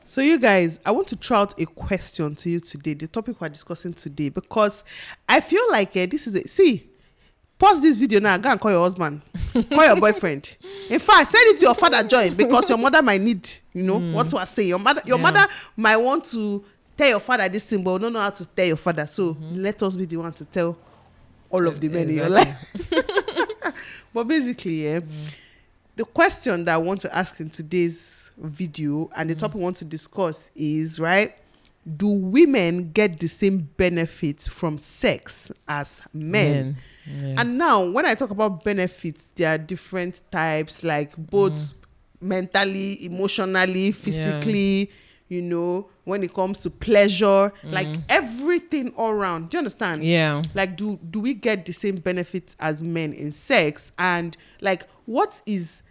So you guys, I want to throw out a question to you today, the topic we're discussing today, because I feel like this is pause this video now, go and call your husband, call your boyfriend. In fact, send it to your father, join, because your mother might need, what to say. Your mother might want to tell your father this thing, but don't know how to tell your father. So let us be the one to tell all of the men in your life. But basically, the question that I want to ask in today's video and the topic we want to discuss is, right, do women get the same benefits from sex as men? Yeah. And now, when I talk about benefits, there are different types, like both mentally, emotionally, physically, when it comes to pleasure, like everything all around. Do you understand? Yeah. Like, do we get the same benefits as men in sex? And like, what is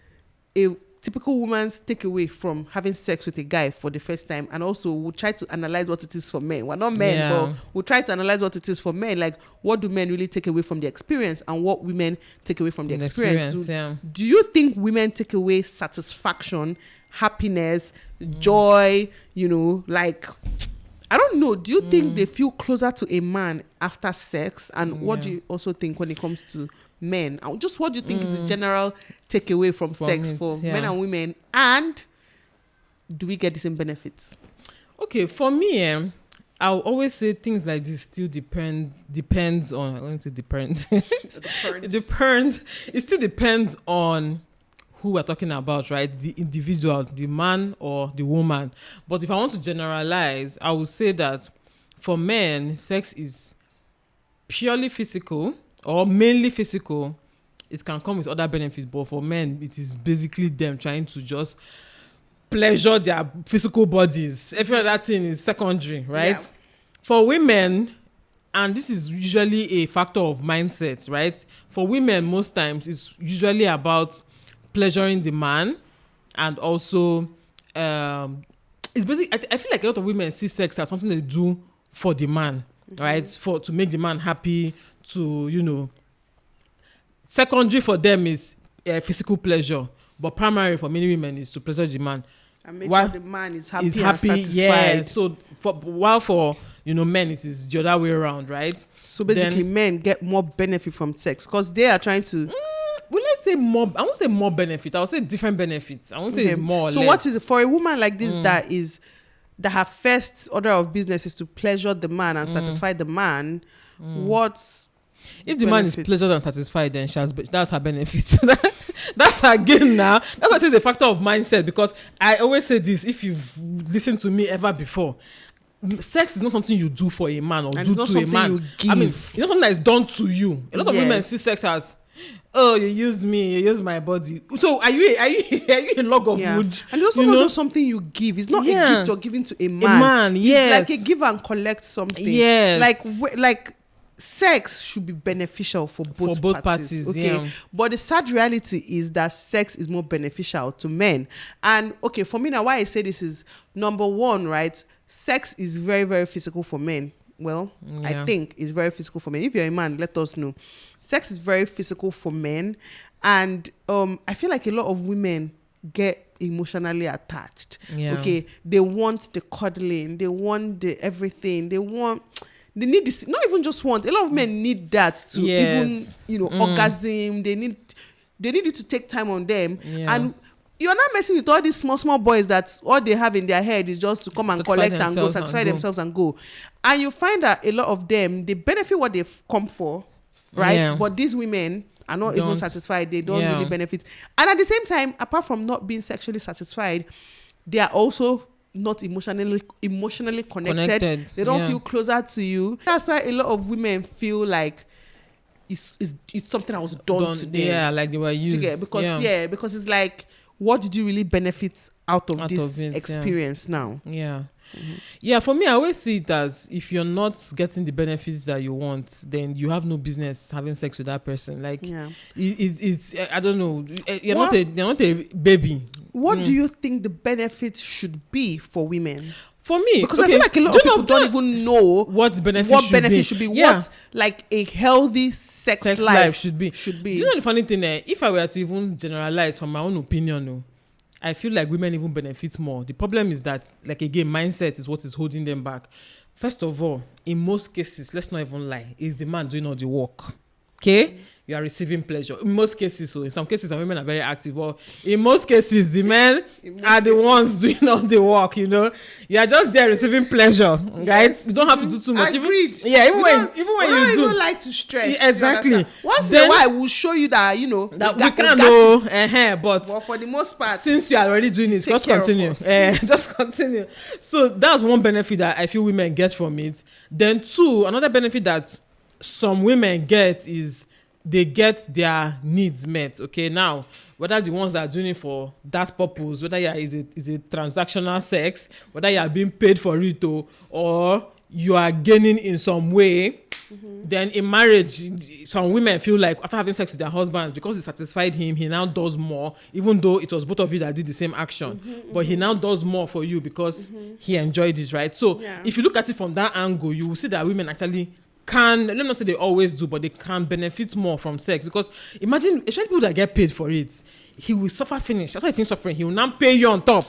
a typical woman's takeaway from having sex with a guy for the first time? And also we'll try to analyze what it is for men. We're not men, but we'll try to analyze what it is for men. Like, what do men really take away from the experience and what women take away from the experience? Do you think women take away satisfaction, happiness, joy, like, I don't know. Do you think they feel closer to a man after sex? And what do you also think when it comes to men? Just what do you think is the general takeaway from sex for men and women? And do we get the same benefits? Okay, for me, I'll always say things like this still depends on. I'm going to depend. It still depends on who we're talking about, right? The individual, the man or the woman. But if I want to generalize, I would say that for men, sex is purely physical or mainly physical. It can come with other benefits, but for men, it is basically them trying to just pleasure their physical bodies. Every other thing is secondary, right? Yeah. For women, and this is usually a factor of mindset, right? For women, most times, it's usually about pleasuring the man, and also it's basically, I feel like a lot of women see sex as something they do for the man, right? To make the man happy, to secondary for them is physical pleasure, but primary for many women is to pleasure the man and make sure the man is happy and satisfied. Yeah. So for men, it is the other way around, right? So basically, men get more benefit from sex because they are trying to. Well, let's say more. I won't say more benefit. I will say different benefits. I won't say it's more or less. So what is it for a woman like this that her first order of business is to pleasure the man and satisfy the man? What's if the man is pleasured and satisfied, then that's her benefit. That's her gain now. That's why I say it's a factor of mindset, because I always say this, if you've listened to me ever before, sex is not something you do for a man or do to a man. I mean, it's not something that is done to you. A lot of women see sex as, oh, you use me, you use my body. So are you a log of wood? And it's also not just something you give. It's not a gift you're giving to a man. It's like a give and collect something. Yes. Like sex should be beneficial for both parties. Okay. Yeah. But the sad reality is that sex is more beneficial to men. And okay, for me now, why I say this is, number one, right? Sex is very, very physical for men. Well, I think it's very physical for men. If you're a man, let us know. Sex is very physical for men. And I feel like a lot of women get emotionally attached. Yeah. Okay. They want the cuddling. They want the everything. They need this, not even just want. A lot of men need that to even, orgasm. They need you to take time on them. Yeah. And you're not messing with all these small boys that all they have in their head is just to come and collect and go, satisfy themselves and go. And you find that a lot of them, they benefit what they've come for, right? Yeah. But these women are not even satisfied. They don't really benefit. And at the same time, apart from not being sexually satisfied, they are also not emotionally connected. They don't feel closer to you. That's why a lot of women feel like it's something that was done to them. Yeah, like they were used. Because it's like, what did you really benefit out of this experience now? Yeah. Mm-hmm. Yeah, for me, I always see it as, if you're not getting the benefits that you want, then you have no business having sex with that person. Like, it's I don't know. You're not a baby. What do you think the benefits should be for women? For me, because I feel like a lot of people don't even know what benefit should be. What like a healthy sex life should be. Do you know the funny thing? If I were to even generalize from my own opinion, I feel like women even benefit more. The problem is that, like, again, mindset is what is holding them back. First of all, in most cases, let's not even lie, is the man doing all the work. Okay? You are receiving pleasure. In most cases, so in some cases, some women are very active. But in most cases, the men are the ones doing all the work, you know. You are just there receiving pleasure, right? Yes. You don't have to do too much. Agreed. Even when you don't do. even like to stress. Yeah, exactly. Once in a while, we'll show you that, you know, that we can know. But for the most part, since you are already doing it, just continue. Just continue. So that's one benefit that I feel women get from it. Then two, another benefit that some women get is they get their needs met. Okay, now whether the ones that are doing it for that purpose, whether is a transactional sex, whether you are being paid for it, or you are gaining in some way, then in marriage, some women feel like after having sex with their husband, because it satisfied him, he now does more, even though it was both of you that did the same action, but he now does more for you because he enjoyed it, right? So if you look at it from that angle, you will see that women actually can, let me not say they always do, but they can benefit more from sex. Because imagine, especially people that get paid for it, he will suffer finish. After he finishes suffering, he will now pay you on top.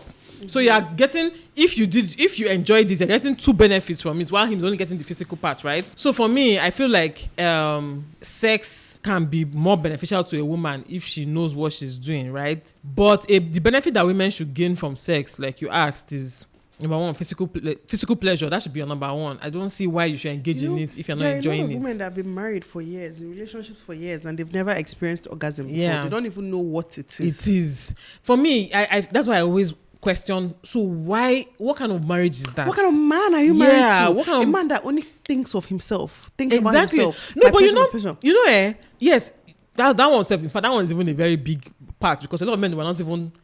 So you are getting, if you enjoy this, you're getting two benefits from it, while he's only getting the physical part, right? So for me, I feel like sex can be more beneficial to a woman if she knows what she's doing, right? But the benefit that women should gain from sex, like you asked, is number one, physical pleasure. That should be your number one. I don't see why you should engage in it if you're not enjoying it. There are a lot of women that have been married for years, in relationships for years, and they've never experienced orgasm before. They don't even know what it is. It is. For me, I that's why I always question, so what kind of marriage is that? What kind of man are you married to? What kind of a man that only thinks of himself, thinks about himself. No, but yes, that one, in fact, that one is even a very big part, because a lot of men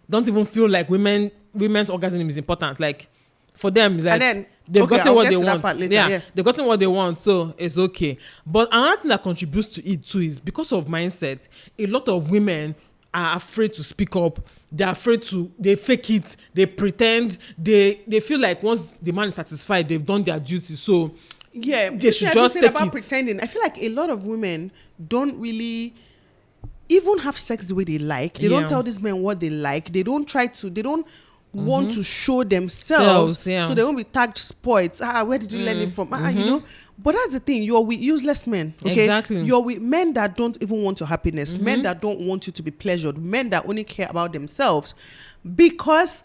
don't even feel like women's orgasm is important. Like, for them, it's like they've gotten what they want. They've gotten what they want, so it's okay. But another thing that contributes to it too is because of mindset. A lot of women are afraid to speak up. They're afraid they fake it. They pretend. They feel like once the man is satisfied, they've done their duty. So they should just take it. Pretending. I feel like a lot of women don't really even have sex the way they like. They don't tell these men what they like. They don't want to show themselves, so they won't be tagged spoils. Where did you learn it from? You know. But that's the thing, you're with useless men. Okay, exactly. You're with men that don't even want your happiness, men that don't want you to be pleasured, men that only care about themselves. Because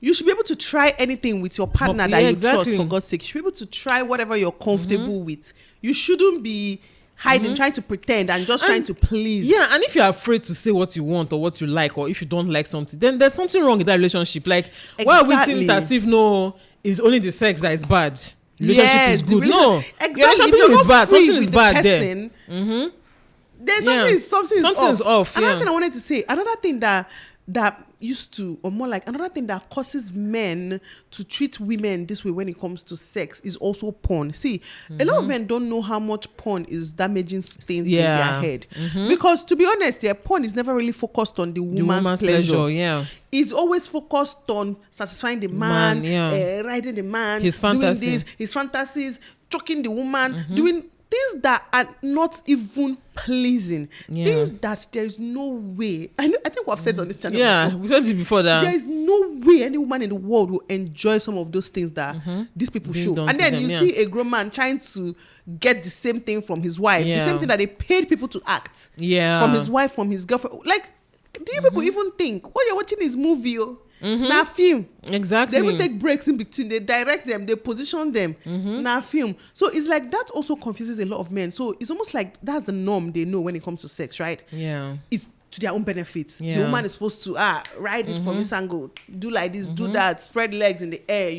you should be able to try anything with your partner that you trust. For God's sake, you should be able to try whatever you're comfortable with. You shouldn't be hiding, trying to pretend and trying to please. Yeah, and if you're afraid to say what you want or what you like, or if you don't like something, then there's something wrong with that relationship. Like, why are we thinking as if it's only the sex that is bad? Relationship is good. No, exactly. Relationship is bad. Something is bad there. There's something's off. Another thing I wanted to say, another thing that used to, or more like another thing that causes men to treat women this way when it comes to sex is also porn. See, a lot of men don't know how much porn is damaging things in their head. Because to be honest, porn is never really focused on the woman's pleasure. It's always focused on satisfying the man, riding the man, his fantasy. Doing this, his fantasies, choking the woman, doing things that are not even pleasing. Things that there is no way. I think we've said on this channel. We said it before that. There is no way any woman in the world will enjoy some of those things that these people show. And then you see a grown man trying to get the same thing from his wife, the same thing that they paid people to act. From his wife, from his girlfriend. Like, do you people even think what you're watching is movie? Now film. Exactly. They even take breaks in between. They direct them. They position them. Now film. So it's like that also confuses a lot of men. So it's almost like that's the norm they know when it comes to sex, right? It's to their own benefits. The woman is supposed to ride it from this angle, do like this, do that, spread legs in the air,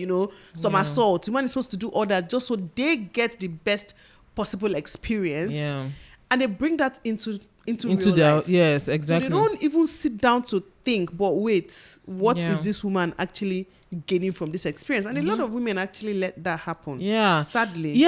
somersault. The woman is supposed to do all that just so they get the best possible experience. And they bring that into real their life. Yes, exactly. So they don't even sit down to think, but wait, what is this woman actually gaining from this experience? And a lot of women actually let that happen. Sadly.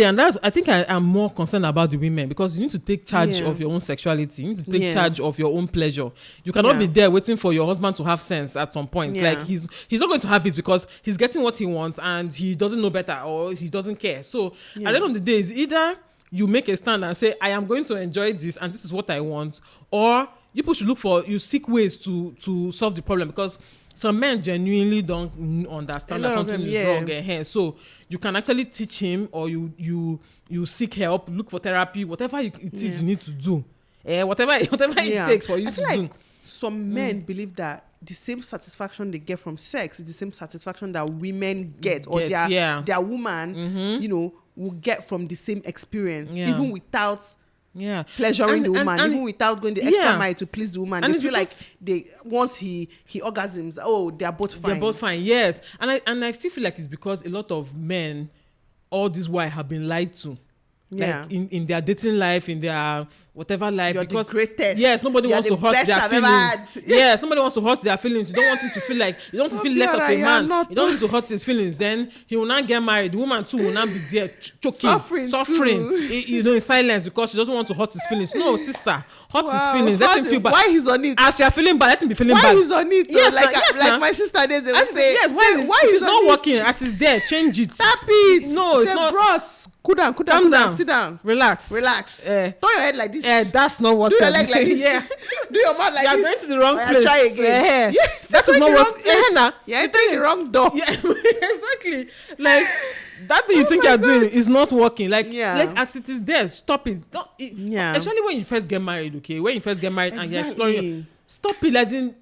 And I think I'm more concerned about the women, because you need to take charge of your own sexuality. You need to take charge of your own pleasure. You cannot be there waiting for your husband to have sense at some point. Like, he's not going to have it because he's getting what he wants and he doesn't know better, or he doesn't care. So at the end of the day, it's either you make a stand and say, I am going to enjoy this and this is what I want, or people should seek ways to solve the problem, because some men genuinely don't understand that something is wrong ahead. So you can actually teach him, or you seek help, look for therapy, whatever it is you need to do. Whatever it takes for you to do. Some men believe that the same satisfaction they get from sex is the same satisfaction that women get, or their woman, will get from the same experience, even without pleasuring the woman, even without going the extra mile to please the woman. And they feel like once he orgasms, they're both fine. They're both fine, yes. And I still feel like it's because a lot of men all this while have been lied to. Like in their dating life, in their whatever life. You're because the greatest. Yes, nobody wants to hurt their feelings. Yes, nobody wants to hurt their feelings. You don't want him to feel like, you don't want to feel less of a man. You don't want him to hurt his feelings. Then he will not get married. The woman too will not be there choking, suffering, in silence, because she doesn't want to hurt his feelings. No, sister, hurt his feelings. Let him feel bad. Why he's on it? As you are feeling bad, let him be feeling bad. Why he's on it? Yes, like my sister days, they will say, why he's not working? As he's there, change it. Tap it. No, it's not. Bros, cool down, sit down, relax. Turn your head like this. That's not what. Do your leg like this. Yeah. Do your mouth like this. You're going to the wrong place. Try again. Yes, that is not what. You're entering the wrong door. Yeah, exactly. Like that thing you think you're doing is not working. Like as it is there, stop it. Especially when you first get married. Okay, when you first get married and you're exploring, stop it. As in,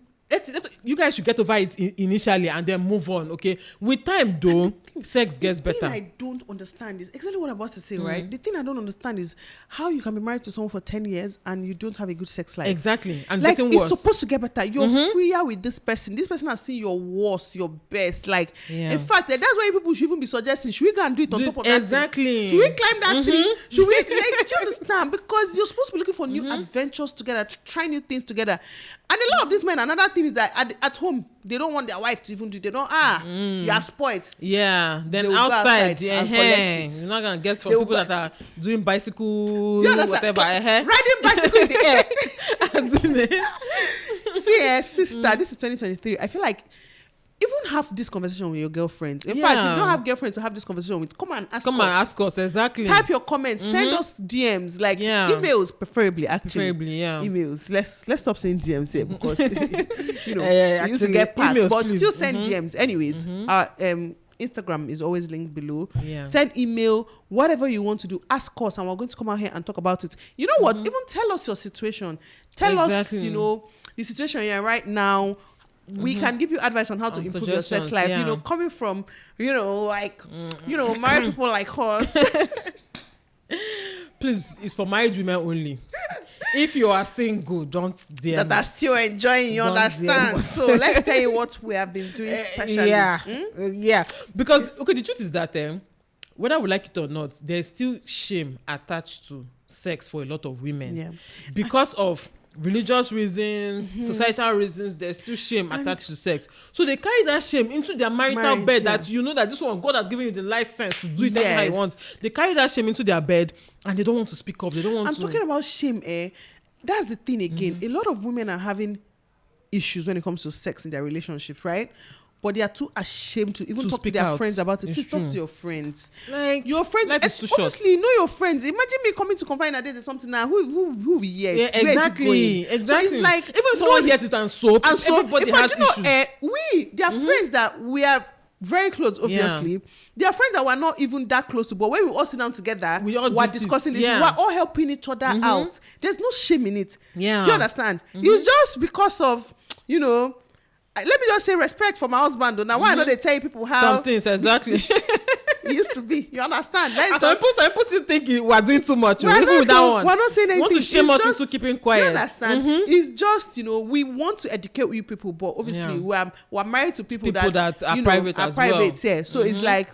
you guys should get over it initially and then move on. Okay, with time though, sex gets better. The thing I don't understand is exactly what I'm about to say, right? The thing I don't understand is how you can be married to someone for 10 years and you don't have a good sex life. Exactly. And like, getting worse. It's supposed to get better. You're freer with this person. This person has seen your worst, your best. Like, in fact, that's why people should even be suggesting, should we go and do it on top of that thing? Should we climb that tree? Should we, do you understand? Because you're supposed to be looking for new adventures together, try new things together. And a lot of these men, another thing is that at home, they don't want their wife to even do it. They don't, you are spoiled. Yeah. Then outside you're not going to get from people that are doing bicycle, whatever. Riding bicycle in the air. See, sister, this is 2023. I feel like even have this conversation with your girlfriends. In fact, if you don't have girlfriends to have this conversation with, come and ask us. Exactly. Type your comments, send us DMs, like emails, preferably. Emails. Let's stop saying DMs here because you used to get packed, but please. Still send DMs. Anyways, our Instagram is always linked below. Send email, whatever you want to do, ask us, and we're going to come out here and talk about it. You know what? Even tell us your situation. Tell us, the situation you're in right now. We can give you advice on how to improve your sex life. Coming from, married people like us. Please, it's for married women only. If you are single, don't DM that are still enjoying, you understand. So let's tell you what we have been doing specially. Because the truth is that whether we like it or not, there's still shame attached to sex for a lot of women because of religious reasons, societal reasons. There's still shame attached to sex, so they carry that shame into their marital bed. That that this one, God has given you the license to do it how you want. They carry that shame into their bed and they don't want to speak up. They don't want I'm talking about shame. That's the thing again. A lot of women are having issues when it comes to sex in their relationships, right? But they are too ashamed to even talk to their friends about it. Please talk to your friends. Like your friends, obviously know your friends. Imagine me coming to confide that there's something now. Who we hear? Yeah, exactly. So it's like even if someone hears it and so everybody has issues. Their friends that we are very close, obviously. They are friends that we're not even that close to, but when we all sit down together, we're discussing this. We're all helping each other out. There's no shame in it. Yeah. Do you understand? It's just because of, let me just say respect for my husband. Though. Now, why I know they tell people how some things exactly it used to be. You understand? Some people still think we're doing too much. Even with that one, we're not saying anything. Want to shame us into keeping quiet. You understand? It's just we want to educate you people, but obviously we're married to people that are private as well. Yeah. So it's like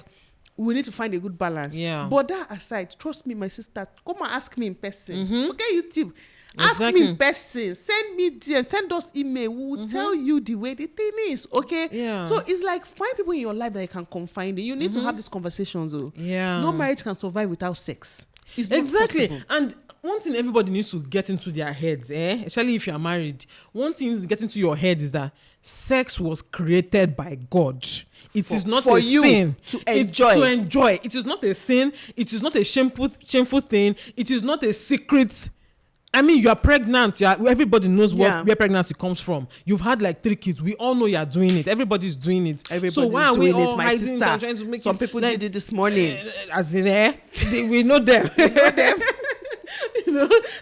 we need to find a good balance. Yeah. But that aside, trust me, my sister, come and ask me in person. Forget YouTube. Ask me in person, send me DM, send us email. We will tell you the way the thing is, okay? Yeah. So it's like find people in your life that you can confide in. You need to have these conversations, though. Yeah. No marriage can survive without sex. It's not possible. And one thing everybody needs to get into their heads, especially if you are married, one thing to get into your head is that sex was created by God. It is not a sin to enjoy. It is not a sin. It is not a shameful thing. It is not a secret I mean, you are pregnant. Everybody knows where pregnancy comes from. You've had like 3 kids. We all know you are doing it. Everybody's doing it. So why are we all my sister? Trying to make some people did it this morning. As in we know them. We know them.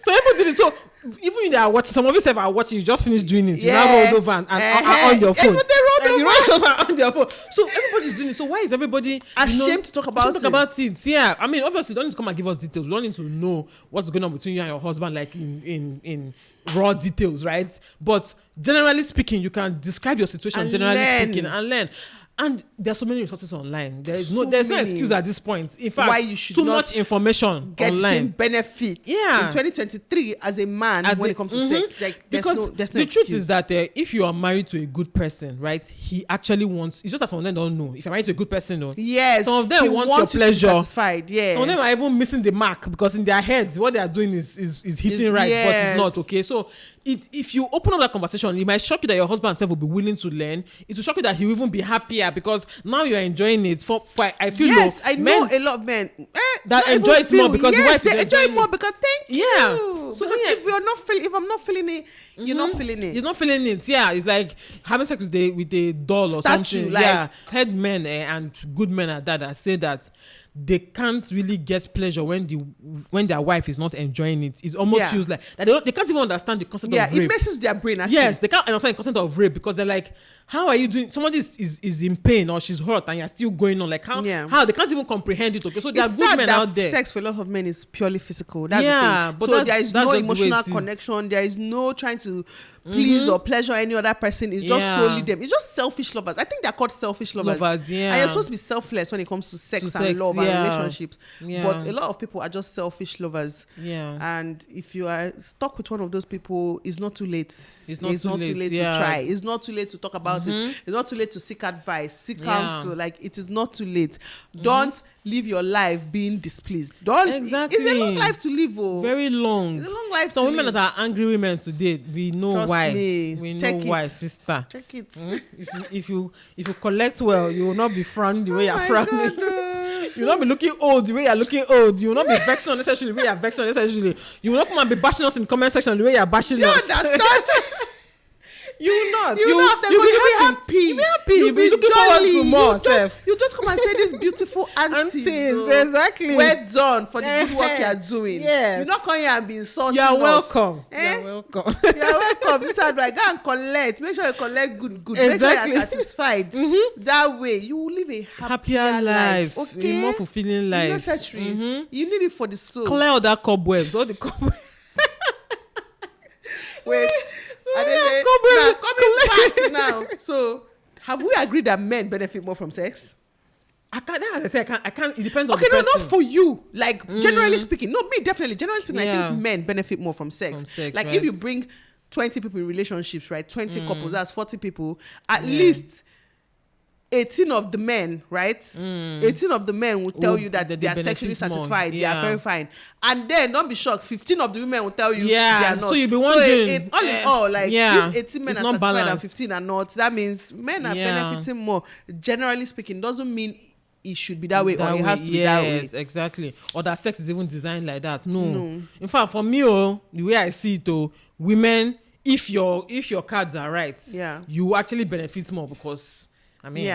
So people did it. So even if they are watching, some of you are watching, you just finished doing it. You now rolled over and on your phone. You rolled over on your phone. So everybody's doing it. So why is everybody ashamed to talk about it? Yeah. I mean, obviously, you don't need to come and give us details. We don't need to know what's going on between you and your husband, like in raw details, right? But generally speaking, you can describe your situation and speaking and learn. And there's so many resources online. There's no excuse at this point. In fact, why you should too much information get online. Same benefits. Yeah. In 2023, as a man, when it comes to sex, like there's no the truth is that if you are married to a good person, right? He actually wants. It's just that some of them don't know. If you're married to a good person, though, yes, some of them want your pleasure. Satisfied, yeah. Some of them are even missing the mark because in their heads, what they are doing is hitting right, but it's not okay. So if you open up that conversation, it might shock you that your husband himself will be willing to learn. It will shock you that he will even be happier because now you're enjoying it. I feel I know a lot of men that enjoy it more because they enjoy it more because thank you. So because if I'm not feeling it, you're not feeling it. He's not feeling it. Yeah, it's like having sex with a doll or something. Like, yeah, I've heard men and good men at that say that they can't really get pleasure when their wife is not enjoying it. It almost feels like that they can't even understand the concept of rape. It messes their brain actually. Yes, they can't understand the concept of rape because they're like, how are you doing? Somebody is in pain or she's hurt and you're still going on. Like how they can't even comprehend it. Okay, so there are good men out there. Sex for a lot of men is purely physical. That's the thing. But so there is no emotional connection. There is no trying to please or pleasure any other person. It's just solely them. It's just selfish lovers. I think they're called selfish lovers. And you're supposed to be selfless when it comes to sex and love and relationships. But a lot of people are just selfish lovers. And if you are stuck with one of those people, it's not too late. It's not too late to try. It's not too late to talk about it. It's not too late to seek advice, seek counsel. Like, it is not too late. Don't live your life being displeased. Exactly. It's a long life to live. Very long. It's a long life. Some women that are angry women today, we know Trust why. Me. We know why, sister. Check it. If you collect well, you will not be frowning the way you're frowning. You will not be looking old the way you're looking old. You will not be vexing unnecessarily the way you're vexing unnecessarily. You will not come and be bashing us in the comment section the way you're bashing us. You understand? You will not. You'll be happy. You'll be happy. You'll be looking forward to more. You just come and say this beautiful aunties. Exactly. Well done for the good work you are doing. Yes. You're not coming here and be insulting us. You're welcome. You're welcome. This is right. Go and collect. Make sure you collect good. Exactly. Make sure you're satisfied. That way, you will live a happier life. Okay. A more fulfilling life. It's necessary. You need it for the soul. Clear all that cobwebs. All the cobwebs. Wait. Coming back now. So, have we agreed that men benefit more from sex? I can't. It depends on the person. Okay, no, not for you. Like, generally speaking. No, me, definitely. Generally speaking, I think men benefit more from sex. Like, if you bring 20 people in relationships, right? 20 couples, that's 40 people. At least 18 of the men, right? 18 of the men will tell you that they are sexually satisfied. They are very fine. And then, don't be shocked, 15 of the women will tell you they are not. So you'll be wondering. So in all, like, if 18 men are satisfied and 15 are not, that means men are benefiting more. Generally speaking, doesn't mean it should be that way or it has to be that way. Yes, exactly. Or that sex is even designed like that. No. In fact, for me, the way I see it, women, if your cards are right, you actually benefit more because I mean.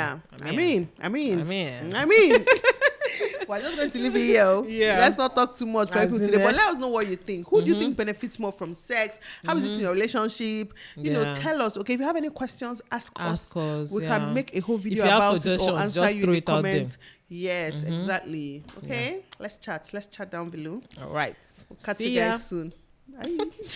We're just going to leave it here. Let's not talk too much for people today. But let us know what you think. Who do you think benefits more from sex? How is it in your relationship? You know, tell us. Okay, if you have any questions, ask us. We can make a whole video about it or answer you in the comments. Yes, exactly. Okay, let's chat. Let's chat down below. All right. We'll catch you guys soon. Bye.